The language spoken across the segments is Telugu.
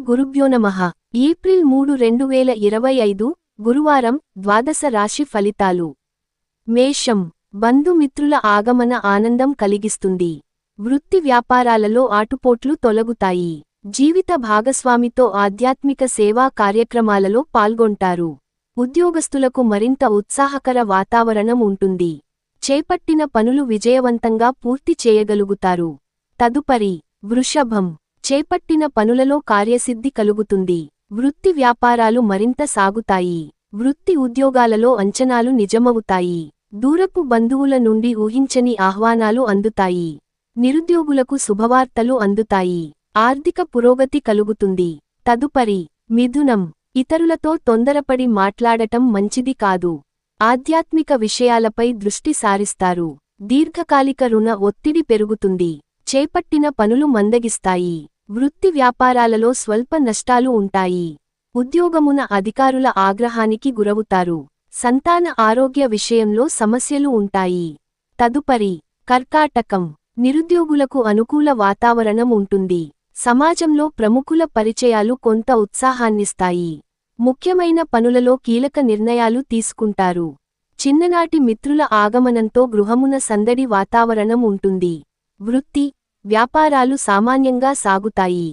గురుభ్యో నమః. ఏప్రిల్ 3, 2025 గురువారం ద్వాదశ రాశి ఫలితాలు. మేషం. బంధుమిత్రుల ఆగమన ఆనందం కలిగిస్తుంది. వృత్తి వ్యాపారాలలో ఆటుపోట్లు తొలగుతాయి. జీవిత భాగస్వామితో ఆధ్యాత్మిక సేవా కార్యక్రమాలలో పాల్గొంటారు. ఉద్యోగస్తులకు మరింత ఉత్సాహకర వాతావరణం ఉంటుంది. చేపట్టిన పనులు విజయవంతంగా పూర్తి చేయగలుగుతారు. తదుపరి వృషభం. చేపట్టిన పనులలో కార్యసిద్ధి కలుగుతుంది. వృత్తి వ్యాపారాలు మరింత సాగుతాయి. వృత్తి ఉద్యోగాలలో అంచనాలు నిజమవుతాయి. దూరపు బంధువుల నుండి ఊహించని ఆహ్వానాలు అందుతాయి. నిరుద్యోగులకు శుభవార్తలు అందుతాయి. ఆర్థిక పురోగతి కలుగుతుంది. తదుపరి మిథునం. ఇతరులతో తొందరపడి మాట్లాడటం మంచిది కాదు. ఆధ్యాత్మిక విషయాలపై దృష్టి సారిస్తారు. దీర్ఘకాలిక రుణ ఒత్తిడి పెరుగుతుంది. చేపట్టిన పనులు మందగిస్తాయి. వృత్తి వ్యాపారాలలో స్వల్ప నష్టాలు ఉంటాయి. ఉద్యోగమున అధికారుల ఆగ్రహానికి గురవుతారు. సంతాన ఆరోగ్య విషయంలో సమస్యలు ఉంటాయి. తదుపరి కర్కాటకం. నిరుద్యోగులకు అనుకూల వాతావరణం ఉంటుంది. సమాజంలో ప్రముఖుల పరిచయాలు కొంత ఉత్సాహాన్నిస్తాయి. ముఖ్యమైన పనులలో కీలక నిర్ణయాలు తీసుకుంటారు. చిన్ననాటి మిత్రుల ఆగమనంతో గృహమున సందడి వాతావరణం ఉంటుంది. వృత్తి వ్యాపారాలు సామాన్యంగా సాగుతాయి.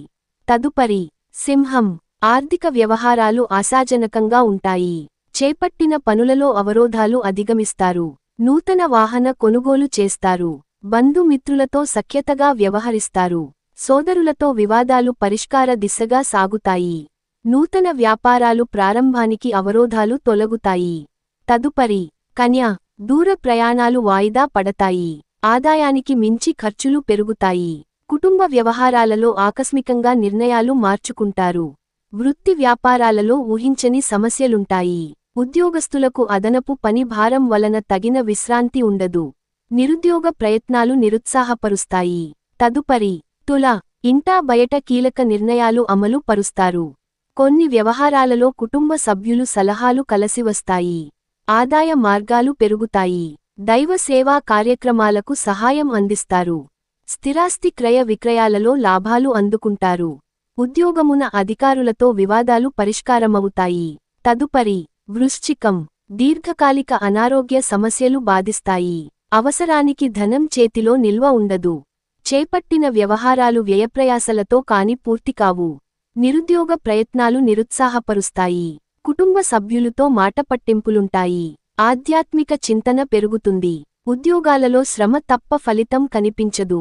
తదుపరి సింహం. ఆర్థిక వ్యవహారాలు ఆశాజనకంగా ఉంటాయి. చేపట్టిన పనులలో అవరోధాలు అధిగమిస్తారు. నూతన వాహన కొనుగోలు చేస్తారు. బంధుమిత్రులతో సఖ్యతగా వ్యవహరిస్తారు. సోదరులతో వివాదాలు పరిష్కార దిశగా సాగుతాయి. నూతన వ్యాపారాలు ప్రారంభానికి అవరోధాలు తొలగుతాయి. తదుపరి కన్య. దూర ప్రయాణాలు వాయిదా పడతాయి. ఆదాయానికి మించి ఖర్చులు పెరుగుతాయి. కుటుంబ వ్యవహారాలలో ఆకస్మికంగా నిర్ణయాలు మార్చుకుంటారు. వృత్తి వ్యాపారాలలో ఊహించని సమస్యలుంటాయి. ఉద్యోగస్తులకు అదనపు పని భారం వలన తగిన విశ్రాంతి ఉండదు. నిరుద్యోగ ప్రయత్నాలు నిరుత్సాహపరుస్తాయి. తదుపరి తుల. ఇంటా బయట కీలక నిర్ణయాలు అమలు పరుస్తారు. కొన్ని వ్యవహారాలలో కుటుంబ సభ్యులు సలహాలు కలసివస్తాయి. ఆదాయ మార్గాలు పెరుగుతాయి. దైవ సేవా కార్యక్రమాలకు సహాయం అందిస్తారు. స్థిరాస్తి క్రయ విక్రయాలలో లాభాలు అందుకుంటారు. ఉద్యోగమున అధికారులతో వివాదాలు పరిష్కారమవుతాయి. తదుపరి వృశ్చికం. దీర్ఘకాలిక అనారోగ్య సమస్యలు బాధిస్తాయి. అవసరానికి ధనం చేతిలో నిల్వ ఉండదు. చేపట్టిన వ్యవహారాలు వ్యయప్రయాసలతో కాని పూర్తికావు. నిరుద్యోగ ప్రయత్నాలు నిరుత్సాహపరుస్తాయి. కుటుంబ సభ్యులతో మాటపట్టింపులుంటాయి. ఆధ్యాత్మిక చింతన పెరుగుతుంది. ఉద్యోగాలలో శ్రమ తప్ప ఫలితం కనిపించదు.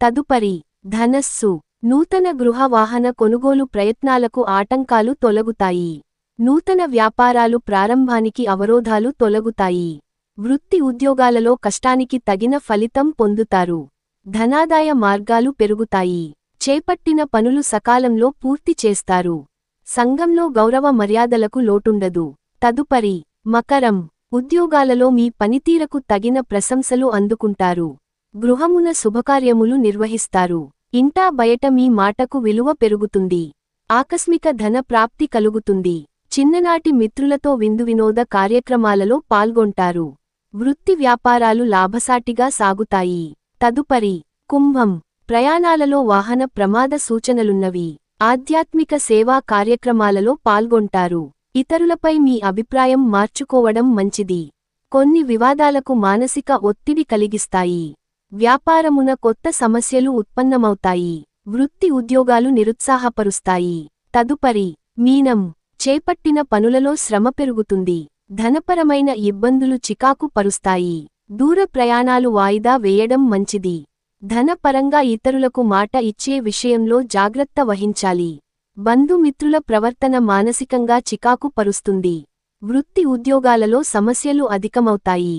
తదుపరి ధనస్సు. నూతన గృహ వాహన కొనుగోలు ప్రయత్నాలకు ఆటంకాలు తొలగుతాయి. నూతన వ్యాపారాలు ప్రారంభానికి అవరోధాలు తొలగుతాయి. వృత్తి ఉద్యోగాలలో కష్టానికి తగిన ఫలితం పొందుతారు. ధనాదాయ మార్గాలు పెరుగుతాయి. చేపట్టిన పనులు సకాలంలో పూర్తి చేస్తారు. సంఘంలో గౌరవ మర్యాదలకు లోటుండదు. తదుపరి మకరం. ఉద్యోగాలలో మీ పనితీరకు తగిన ప్రశంసలు అందుకుంటారు. గృహమున శుభకార్యములు నిర్వహిస్తారు. ఇంటా బయట మీ మాటకు విలువ పెరుగుతుంది. ఆకస్మిక ధన ప్రాప్తి కలుగుతుంది. చిన్ననాటి మిత్రులతో విందు-వినోద కార్యక్రమాలలో పాల్గొంటారు. వృత్తి వ్యాపారాలు లాభసాటిగా సాగుతాయి. తదుపరి కుంభం. ప్రయాణాలలో వాహన ప్రమాద సూచనలున్నవి. ఆధ్యాత్మిక సేవా కార్యక్రమాలలో పాల్గొంటారు. ఇతరులపై మీ అభిప్రాయం మార్చుకోవడం మంచిది. కొన్ని వివాదాలకు మానసిక ఒత్తిడి కలిగిస్తాయి. వ్యాపారమున కొత్త సమస్యలు ఉత్పన్నమవుతాయి. వృత్తి ఉద్యోగాలు నిరుత్సాహపరుస్తాయి. తదుపరి మీనం. చేపట్టిన పనులలో శ్రమ పెరుగుతుంది. ధనపరమైన ఇబ్బందులు చికాకు పరుస్తాయి. దూర ప్రయాణాలు వాయిదా వేయడం మంచిది. ధనపరంగా ఇతరులకు మాట ఇచ్చే విషయంలో జాగ్రత్త వహించాలి. బంధుమిత్రుల ప్రవర్తన మానసికంగా చికాకు పరుస్తుంది. వృత్తి ఉద్యోగాలలో సమస్యలు అధికమవుతాయి.